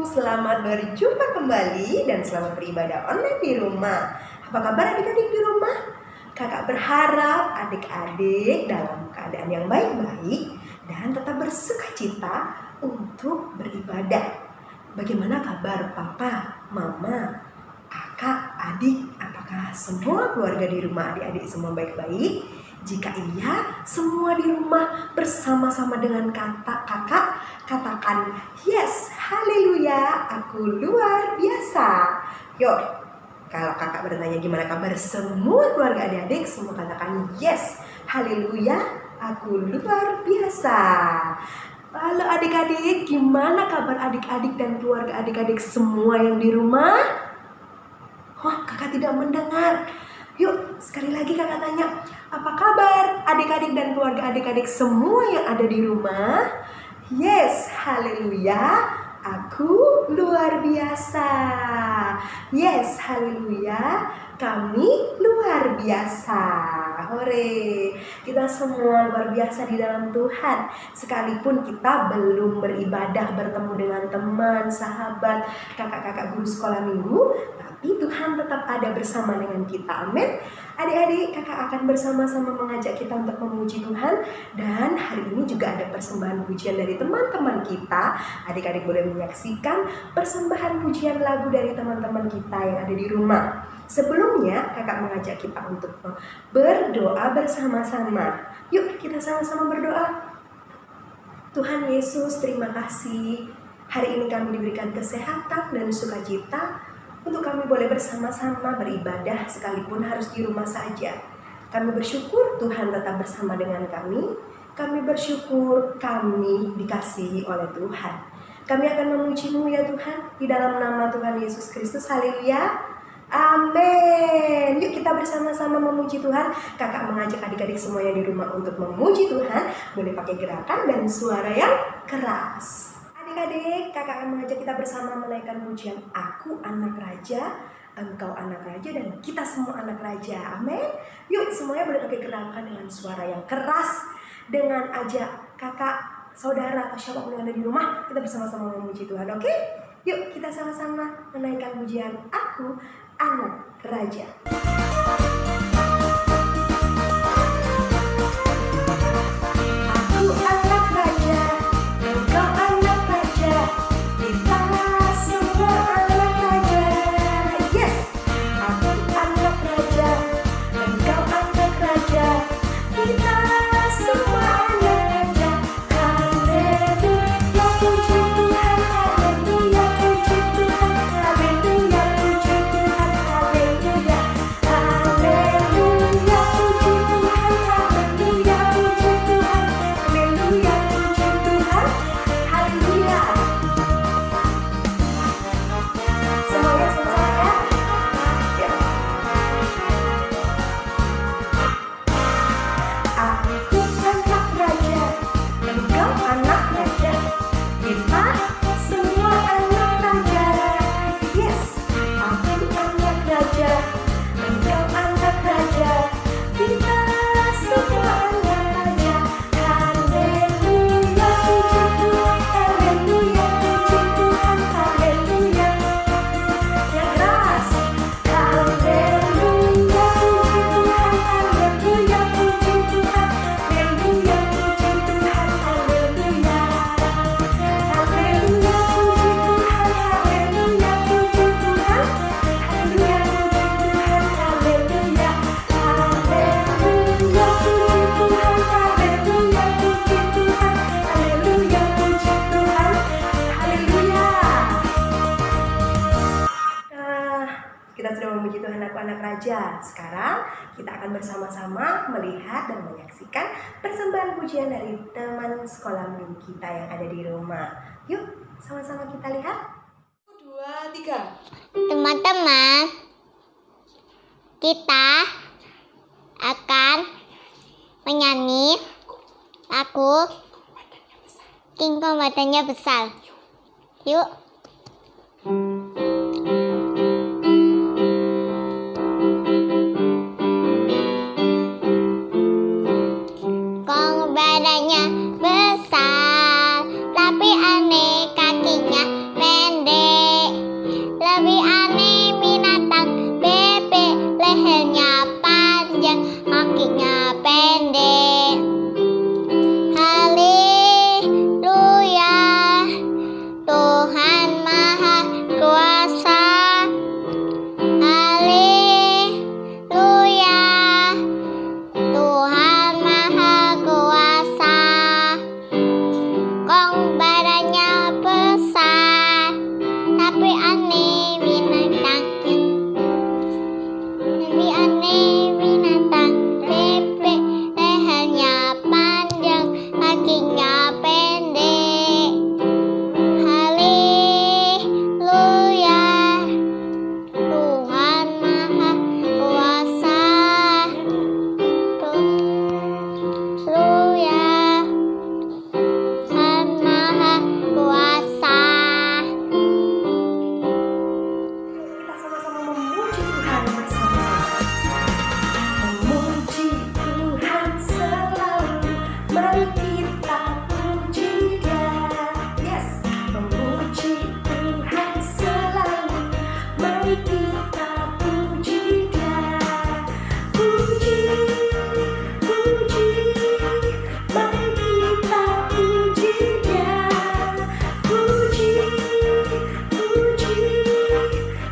selamat berjumpa kembali dan selamat beribadah online di rumah. Apa kabar adik-adik di rumah? Kakak berharap adik-adik dalam keadaan yang baik-baik dan tetap bersukacita untuk beribadah. Bagaimana kabar papa, mama, kakak, adik? Apakah semua keluarga di rumah adik-adik semua baik-baik? Jika iya, semua di rumah bersama-sama dengan kakak katakan yes, haleluya, aku luar biasa. Yuk, kalau kakak bertanya gimana kabar semua keluarga adik-adik, semua katakan yes, haleluya, aku luar biasa. Lalu adik-adik, gimana kabar adik-adik dan keluarga adik-adik semua yang di rumah? Oh, kakak tidak mendengar. Yuk, sekali lagi kakak tanya, apa kabar adik-adik dan keluarga adik-adik semua yang ada di rumah? Yes, haleluya, aku luar biasa. Yes, haleluya, kami luar biasa. Hore, kita semua luar biasa di dalam Tuhan. Sekalipun kita belum beribadah bertemu dengan teman, sahabat, kakak-kakak guru sekolah minggu, tapi Tuhan tetap ada bersama dengan kita. Amin. Adik-adik, kakak akan bersama-sama mengajak kita untuk memuji Tuhan. Dan hari ini juga ada persembahan pujian dari teman-teman kita. Adik-adik boleh menyaksikan persembahan pujian lagu dari teman-teman kita yang ada di rumah. Sebelumnya, kakak mengajak kita untuk berdoa bersama-sama. Yuk, kita sama-sama berdoa. Tuhan Yesus, terima kasih. Hari ini kami diberikan kesehatan dan sukacita untuk kami boleh bersama-sama beribadah sekalipun harus di rumah saja. Kami bersyukur Tuhan tetap bersama dengan kami. Kami bersyukur kami dikasihi oleh Tuhan. Kami akan memuji-Mu ya Tuhan, di dalam nama Tuhan Yesus Kristus. Haleluya. Amin. Yuk kita bersama-sama memuji Tuhan. Kakak mengajak adik-adik semuanya di rumah untuk memuji Tuhan. Boleh pakai gerakan dan suara yang keras. Adik-adik, kakak akan mengajak kita bersama menaikkan pujian Aku Anak Raja, Engkau Anak Raja, dan kita semua anak raja. Amin. Yuk semuanya boleh pakai gerakan dengan suara yang keras. Dengan ajak kakak, saudara, atau siapapun yang ada di rumah, kita bersama-sama memuji Tuhan, oke? Yuk kita sama-sama menaikkan pujian Aku Anak Raja. Kita sudah memuji Tuhan Aku Anak Raja. Sekarang kita akan bersama-sama melihat dan menyaksikan persembahan pujian dari teman sekolah minggu kita yang ada di rumah. Yuk, sama-sama kita lihat. 1, 2, 3. Teman-teman, kita akan menyanyi lagu Tingkong Badannya Besar. Yuk. Badannya besar, tapi aneh kakinya pendek. kakinya pendek. Haleluya, Tuhan Maha Kuasa. Haleluya, Tuhan Maha Kuasa. Kong badannya besar, tapi aneh binatangnya. Tapi aneh binatang, bebek lehernya panjang, kakinya pendek. Haleluya, Tuhan Maha Kuasa. Haleluya, Tuhan Maha Kuasa. Kita sama-sama memuji Tuhan bersama-sama. Memuji Tuhan selalu, mari kita puji Dia. Yes, memuji Tuhan selalu, mari kita puji Dia. Puji, puji, mari kita puji Dia. Puji, puji,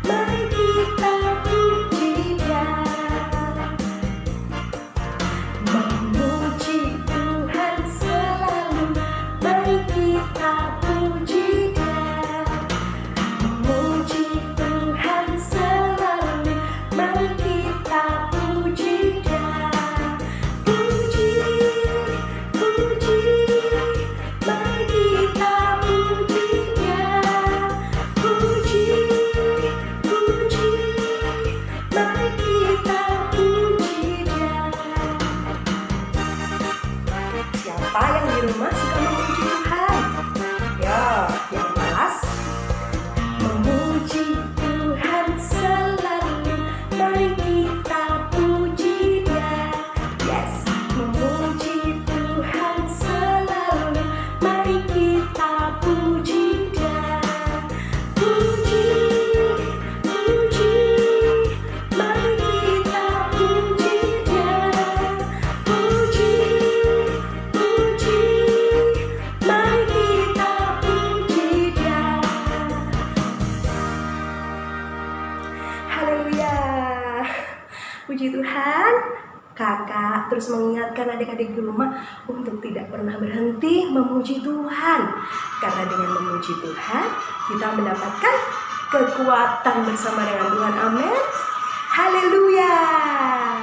mari kita puji Dia. Memuji Tuhan selalu, mari kita puji Dia. Memuji Tuhan selalu, mari kita puji Dia. Puji, puji, mari kita puji Dia. Puji, puji, mari kita puji Dia. Siapa yang di rumah suka memuji Tuhan? Ya, yang malas. Memuji Tuhan selalu, mari kita puji Dia. Yes, memuji Tuhan selalu, mari kita puji Dia. Puji, puji, mari kita puji Dia. Puji, puji, mari kita puji Dia. Haleluya. Puji Tuhan. Kakak terus mengingatkan adik-adik di rumah untuk tidak pernah berhenti memuji Tuhan. Karena dengan memuji Tuhan, kita mendapatkan kekuatan bersama dengan Tuhan. Amin. Haleluya.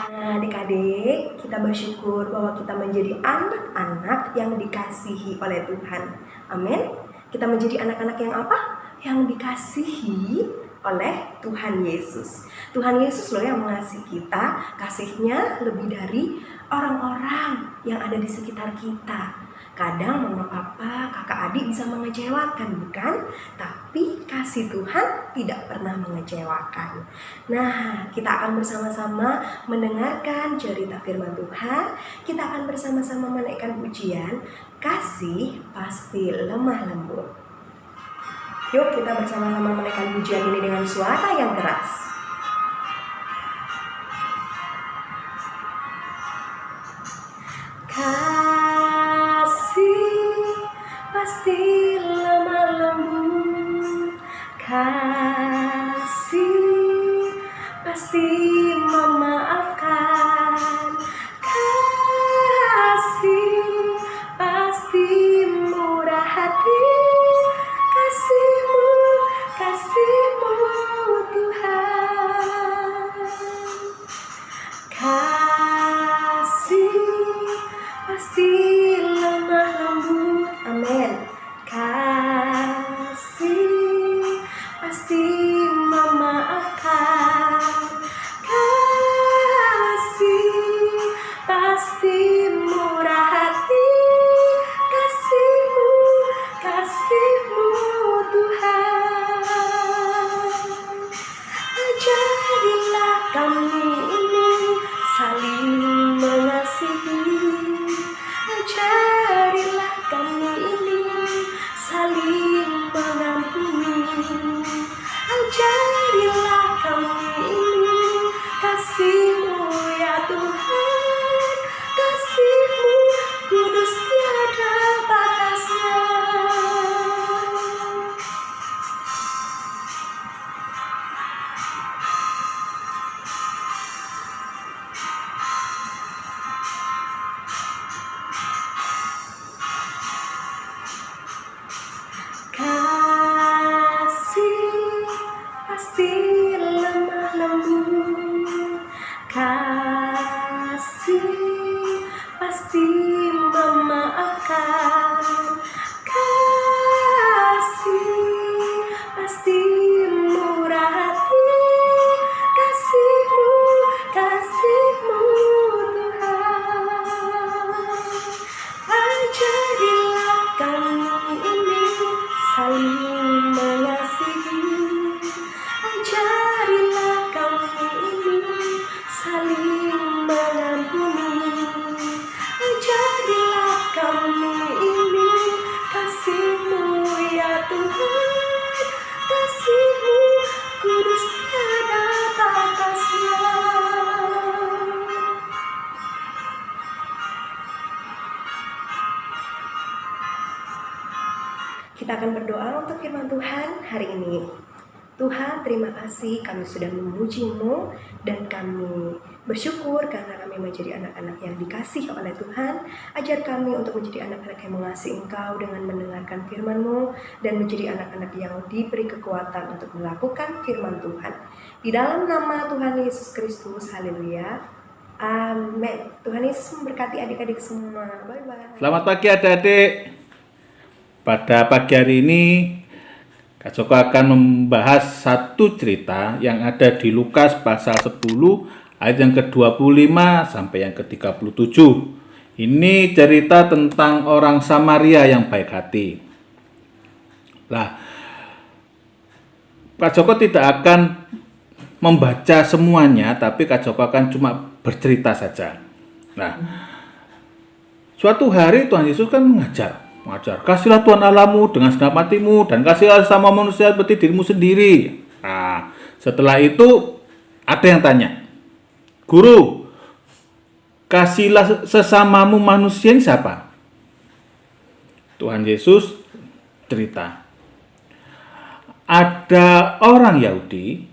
Nah, adik-adik, kita bersyukur bahwa kita menjadi anak-anak yang dikasihi oleh Tuhan. Amin. Kita menjadi anak-anak yang apa? Yang dikasihi oleh Tuhan Yesus. Tuhan Yesus loh yang mengasihi kita. Kasihnya lebih dari orang-orang yang ada di sekitar kita. Kadang mama, papa, kakak, adik bisa mengecewakan, bukan? Tapi kasih Tuhan tidak pernah mengecewakan. Nah, kita akan bersama-sama mendengarkan cerita firman Tuhan. Kita akan bersama-sama menaikkan pujian, kasih pasti lemah lembut. Yuk kita bersama-sama menaikkan pujian ini dengan suara yang keras. Kasih pasti lemah lembut, kasih pasti memaafkan, kasih pasti murah hati. Kasihmu Tuhan. Kita akan berdoa untuk firman Tuhan hari ini. Tuhan, terima kasih kami sudah memuji-Mu dan kami bersyukur karena kami menjadi anak-anak yang dikasihi oleh Tuhan. Ajar kami untuk menjadi anak-anak yang mengasihi Engkau dengan mendengarkan firman-Mu dan menjadi anak-anak yang diberi kekuatan untuk melakukan firman Tuhan. Di dalam nama Tuhan Yesus Kristus, haleluya. Amin. Tuhan Yesus memberkati adik-adik semua. Bye-bye. Selamat pagi adik-adik. Pada pagi hari ini Kak Joko akan membahas satu cerita yang ada di Lukas pasal 10 ayat yang ke-25 sampai yang ke-37. Ini cerita tentang orang Samaria yang baik hati. Nah, Kak Joko tidak akan membaca semuanya, tapi Kak Joko akan cuma bercerita saja. Nah, suatu hari Tuhan Yesus kan mengajar, kasihlah Tuhan Allahmu dengan segenap hatimu dan kasihlah sama manusia seperti dirimu sendiri. Nah, setelah itu ada yang tanya, Guru, kasihlah sesamamu manusia ini siapa? Tuhan Yesus cerita, ada orang Yahudi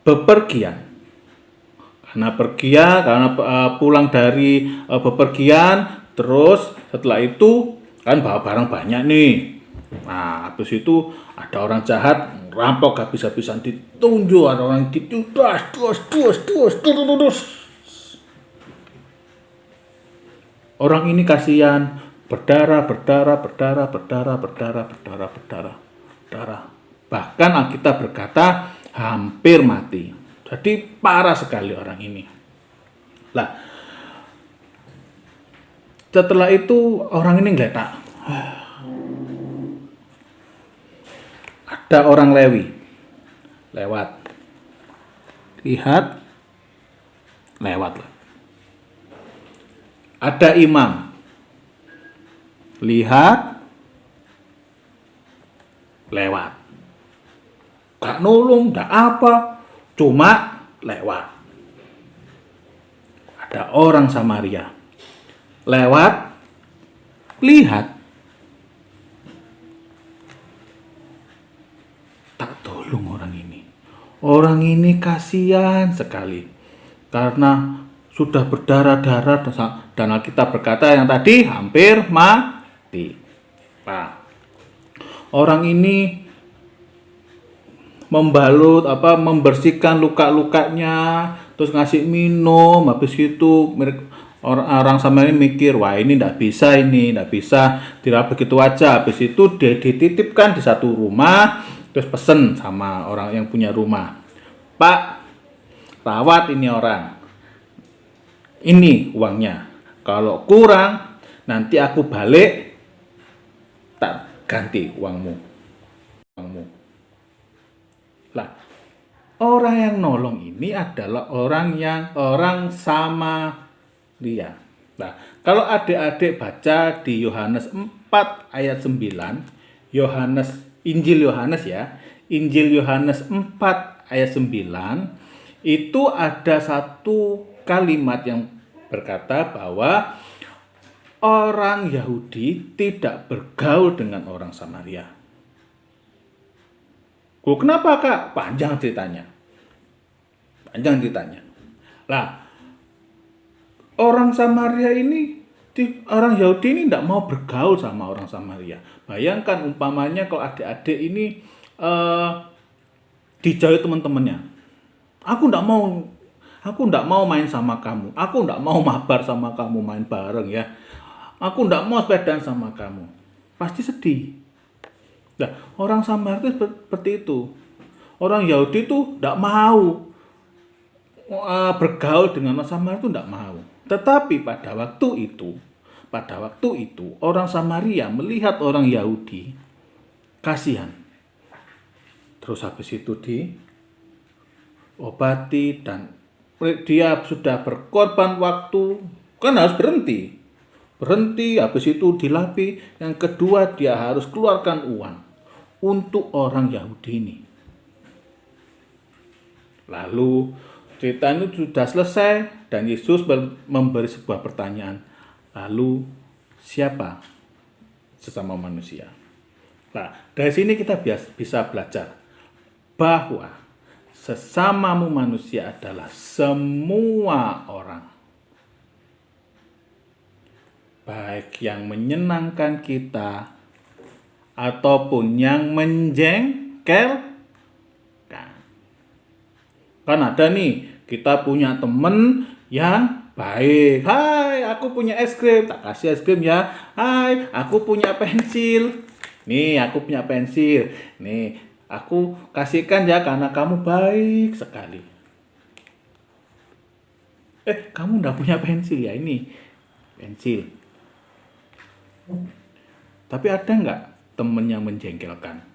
bepergian, karena pulang dari bepergian, terus setelah itu kan bawa barang banyak nih. Nah, habis itu ada orang jahat rampok habis-habisan, ditunjuk, ada orang ditudas. Orang ini kasihan, berdarah. Bahkan Alkitab berkata hampir mati. Jadi parah sekali orang ini. Lah, setelah itu orang ini ngeletak. Ada orang Lewi lewat. Lihat, lewat. Ada imam. Lihat, lewat. Gak nolong, gak apa, cuma lewat. Ada orang Samaria lewat, lihat, tak tolong orang ini. Orang ini kasihan sekali karena sudah berdarah-darah dan Alkitab berkata yang tadi hampir mati. Nah, orang ini membersihkan luka-lukanya, terus ngasih minum. Habis itu orang sama ini mikir, wah ini tidak bisa dirawat begitu aja. Habis itu dia dititipkan di satu rumah, terus pesen sama orang yang punya rumah, Pak, rawat ini orang, ini uangnya, kalau kurang nanti aku balik tak ganti uangmu. Lah, orang yang nolong ini adalah orang Samaria. Nah, kalau adik-adik baca di Yohanes 4 ayat 9, Injil Yohanes 4 ayat 9, itu ada satu kalimat yang berkata bahwa orang Yahudi tidak bergaul dengan orang Samaria. Kenapa Kak? Panjang ceritanya. Lah, orang Samaria ini, orang Yahudi ini tidak mau bergaul sama orang Samaria. Bayangkan umpamanya kalau adik-adik ini dijauhi teman-temannya. Aku tidak mau main sama kamu. Aku tidak mau mabar sama kamu, main bareng ya. Aku tidak mau sepedaan sama kamu. Pasti sedih. Nah, orang Samaria itu seperti itu. Orang Yahudi itu tidak mau bergaul dengan orang Samaria, itu tidak mau. Tetapi pada waktu itu orang Samaria melihat orang Yahudi kasihan. Terus habis itu diobati dan dia sudah berkorban waktu, kan harus berhenti, habis itu dilapi. Yang kedua, dia harus keluarkan uang untuk orang Yahudi ini. Lalu cerita itu sudah selesai dan Yesus memberi sebuah pertanyaan. Lalu siapa sesama manusia? Nah, dari sini kita bisa belajar bahwa sesamamu manusia adalah semua orang. Baik yang menyenangkan kita ataupun yang menjengkelkan. Kan ada nih, kita punya temen yang baik. Hai, aku punya es krim, tak kasih es krim ya. Hai, aku punya pensil. Nih, aku punya pensil. Nih, aku kasihkan ya karena kamu baik sekali. Kamu enggak punya pensil ya? Ini pensil. Tapi ada enggak temen yang menjengkelkan?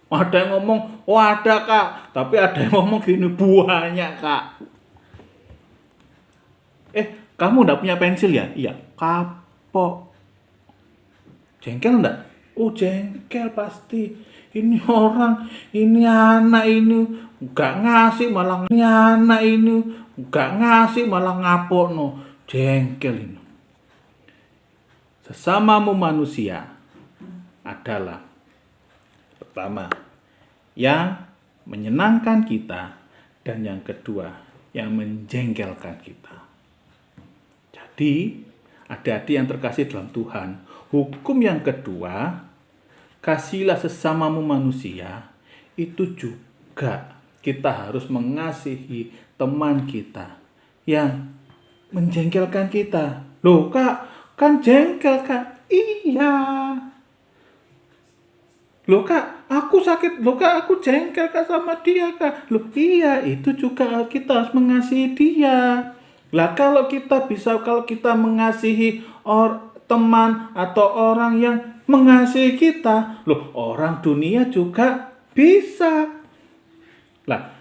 Ada yang ngomong, oh ada kak. Tapi ada yang ngomong gini, banyak kak. Kamu enggak punya pensil ya? Iya, kapok. Jengkel enggak? Oh jengkel pasti. Ini orang, ini anak ini enggak ngasih malah ngapokno. Jengkel ini. Sesamamu manusia adalah pertama yang menyenangkan kita dan yang kedua yang menjengkelkan kita. Jadi, adik-adik yang terkasih dalam Tuhan, hukum yang kedua, kasihilah sesamamu manusia, itu juga kita harus mengasihi teman kita yang menjengkelkan kita. Loh kak, kan jengkel kak? Iya. Loh kak, aku sakit. Loh kak, aku jengkel kak sama dia kak. Loh iya, itu juga kita harus mengasihi dia. Lah kalau kita mengasihi teman atau orang yang mengasihi kita, loh orang dunia juga bisa. Lah,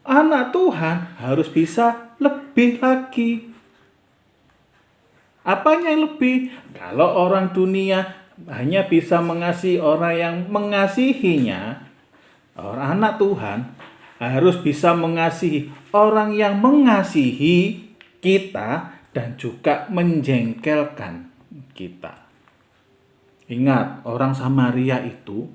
anak Tuhan harus bisa lebih lagi. Apanya yang lebih? Kalau orang dunia hanya bisa mengasihi orang yang mengasihinya, orang anak Tuhan harus bisa mengasihi orang yang mengasihi kita dan juga menjengkelkan kita. Ingat, orang Samaria itu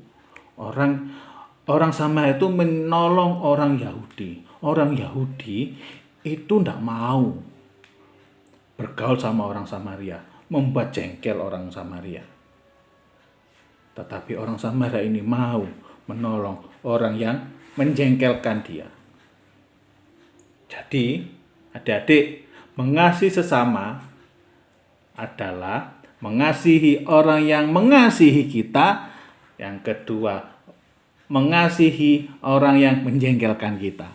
menolong orang Yahudi. Orang Yahudi itu tidak mau bergaul sama orang Samaria, membuat jengkel orang Samaria. Tetapi orang Samaria ini mau menolong orang yang menjengkelkan dia. Jadi, adik-adik, mengasihi sesama adalah mengasihi orang yang mengasihi kita. Yang kedua, mengasihi orang yang menjengkelkan kita.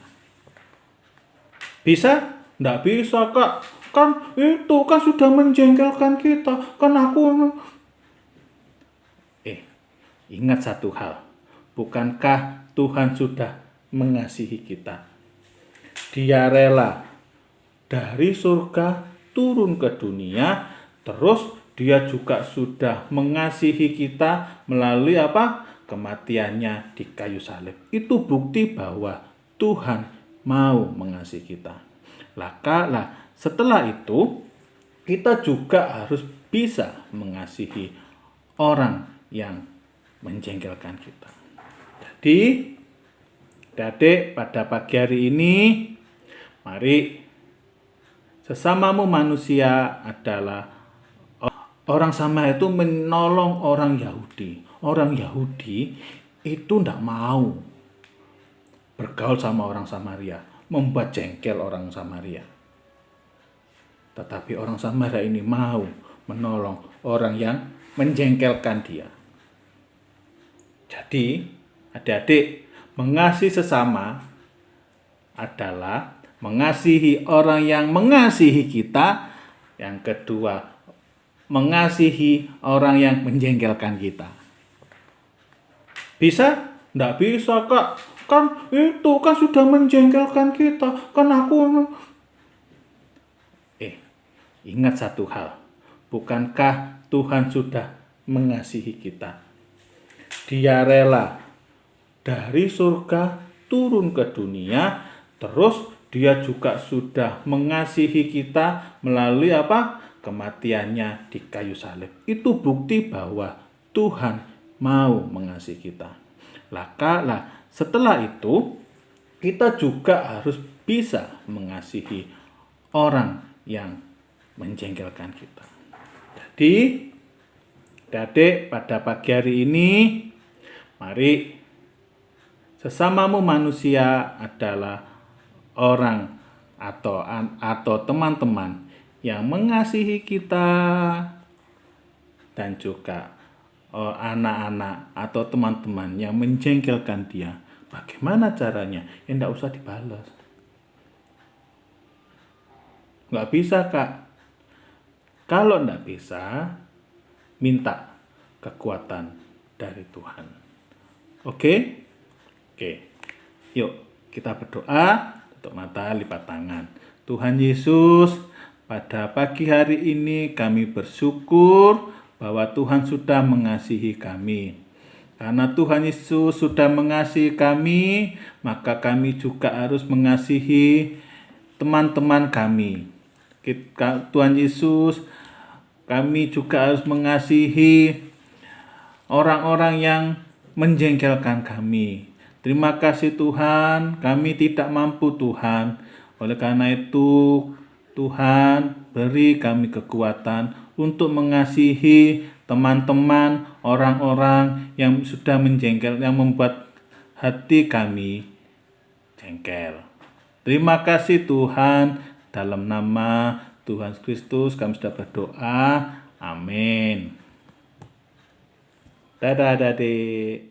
Bisa? Nggak bisa kak. Kan itu kan sudah menjengkelkan kita. Kan aku... Ingat satu hal. Bukankah Tuhan sudah mengasihi kita? Dia rela dari surga turun ke dunia, terus dia juga sudah mengasihi kita melalui apa? Kematiannya di kayu salib. Itu bukti bahwa Tuhan mau mengasihi kita. Setelah itu kita juga harus bisa mengasihi orang yang menjengkelkan kita. Jadi, adik pada pagi hari ini, mari sesamamu manusia adalah orang Samaria itu menolong orang Yahudi. Orang Yahudi itu tidak mau bergaul sama orang Samaria, membuat jengkel orang Samaria. Tetapi orang Samaria ini mau menolong orang yang menjengkelkan dia. Jadi, adik-adik, mengasihi sesama adalah mengasihi orang yang mengasihi kita. Yang kedua, mengasihi orang yang menjengkelkan kita. Bisa? Nggak bisa, kak. Kan itu kan sudah menjengkelkan kita. Kan aku... Ingat satu hal. Bukankah Tuhan sudah mengasihi kita? Dia rela dari surga turun ke dunia, terus dia juga sudah mengasihi kita melalui apa? Kematiannya di kayu salib. Itu bukti bahwa Tuhan mau mengasihi kita. Setelah itu kita juga harus bisa mengasihi orang yang menjengkelkan kita. Jadi, adik pada pagi hari ini, mari sesamamu manusia adalah orang atau teman-teman yang mengasihi kita dan juga anak-anak atau teman-teman yang menjengkelkan dia. Bagaimana caranya? Ya enggak usah dibalas. Nggak bisa, Kak. Kalau enggak bisa, minta kekuatan dari Tuhan. Oke? Oke. Yuk, kita berdoa, tutup mata, lipat tangan. Tuhan Yesus, pada pagi hari ini kami bersyukur bahwa Tuhan sudah mengasihi kami. Karena Tuhan Yesus sudah mengasihi kami, maka kami juga harus mengasihi teman-teman kami. Tuhan Yesus, kami juga harus mengasihi orang-orang yang menjengkelkan kami. Terima kasih Tuhan, kami tidak mampu Tuhan. Oleh karena itu, Tuhan beri kami kekuatan untuk mengasihi teman-teman, orang-orang yang sudah menjengkel, yang membuat hati kami jengkel. Terima kasih Tuhan, dalam nama Tuhan Kristus kami sudah berdoa. Amin. Dadah adik.